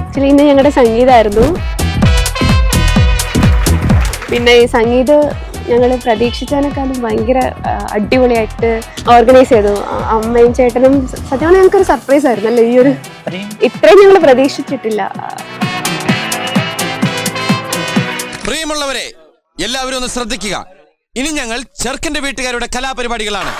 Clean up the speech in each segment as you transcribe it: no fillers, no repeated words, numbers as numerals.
Actually ഇന്ന് ഞങ്ങളുടെ സംഗീതമായിരുന്നു. പിന്നെ ഈ സംഗീതം ഞങ്ങൾ പ്രതീക്ഷിച്ചതിനേക്കാളും ഭയങ്കര അടിപൊളിയായിട്ട് ഓർഗനൈസ് ചെയ്തു. അമ്മയും ചേട്ടനും സത്യമാണ് ഞങ്ങൾക്കൊരു സർപ്രൈസ് ആയിരുന്നു അല്ലേ, ഈ ഒരു ഇത്രയും ഞങ്ങൾ പ്രതീക്ഷിച്ചിട്ടില്ല. പ്രിയമുള്ളവരെ, എല്ലാവരും ഒന്ന് ശ്രദ്ധിക്കുക. ഇനി ഞങ്ങൾ ചെറുക്കന്റെ വീട്ടുകാരുടെ കലാപരിപാടികളാണ്.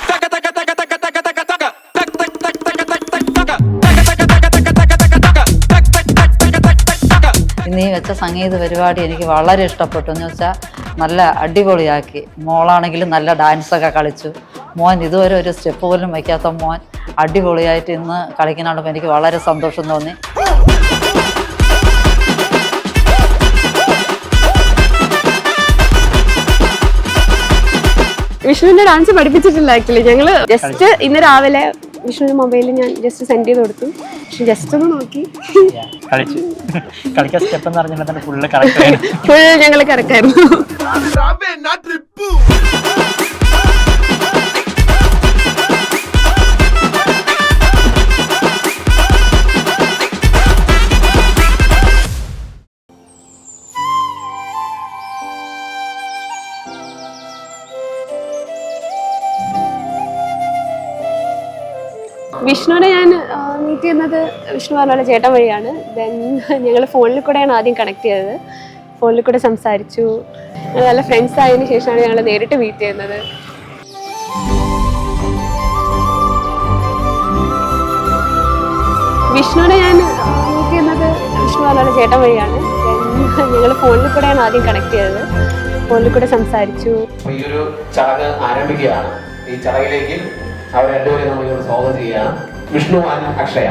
ഇന്ന് ഈ വെച്ച സംഗീത പരിപാടി എനിക്ക് വളരെ ഇഷ്ടപ്പെട്ടു. എന്ന് വെച്ചാൽ നല്ല അടിപൊളിയാക്കി. മോളാണെങ്കിലും നല്ല ഡാൻസൊക്കെ കളിച്ചു. മോൻ ഇതുവരെ ഒരു സ്റ്റെപ്പ് പോലും വയ്ക്കാത്ത മോൻ അടിപൊളിയായിട്ട് ഇന്ന് കളിക്കുന്നതുകൊണ്ട് എനിക്ക് വളരെ സന്തോഷം തോന്നി. വിഷ്ണുവിന്റെ ഡാൻസ് പഠിപ്പിച്ചിട്ടില്ല ആക്ച്വലി. ഞങ്ങള് ജസ്റ്റ് ഇന്ന് രാവിലെ വിഷ്ണുവിന്റെ മൊബൈലിൽ ഞാൻ ജസ്റ്റ് സെൻഡ് ചെയ്ത് കൊടുത്തു. പക്ഷെ ജസ്റ്റ് ഒന്ന് നോക്കി ഫുൾ ഞങ്ങൾ കറക്റ്റായിരുന്നു. വിഷ്ണുവിനെ ഞാൻ മീറ്റ് ചെയ്യുന്നത് വിഷ്ണു പറഞ്ഞ പോലെ ചേട്ടൻ വഴിയാണ്. ദെൻ ഞങ്ങൾ ഫോണിൽ കൂടെയാണ് ആദ്യം കണക്ട് ചെയ്തത്. ഫോണിൽ കൂടെ സംസാരിച്ചു. നല്ല ഫ്രണ്ട്സ് ആയതിനു ശേഷമാണ് ഞങ്ങൾ നേരിട്ട് മീറ്റ് ചെയ്യുന്നത്. വിഷ്ണുവിനെ ഞാൻ മീറ്റ് ചെയ്യുന്നത് വിഷ്ണു പറഞ്ഞ പോലെ ചേട്ടൻ വഴിയാണ്. ദെൻ ഞങ്ങൾ ഫോണിൽ കൂടെയാണ് ആദ്യം കണക്ട് ചെയ്തത്. ഫോണിൽ കൂടെ സംസാരിച്ചു. ഈ ഒരു ചടങ്ങ് ആരംഭിക്കുകയാണ്. ഈ ചടങ്ങിലേക്ക് അവർ രണ്ടുപേരും നമ്മൾ സ്വാഗതം ചെയ്യുകയാണ്. വിഷ്ണു ആൻഡ് അക്ഷയ.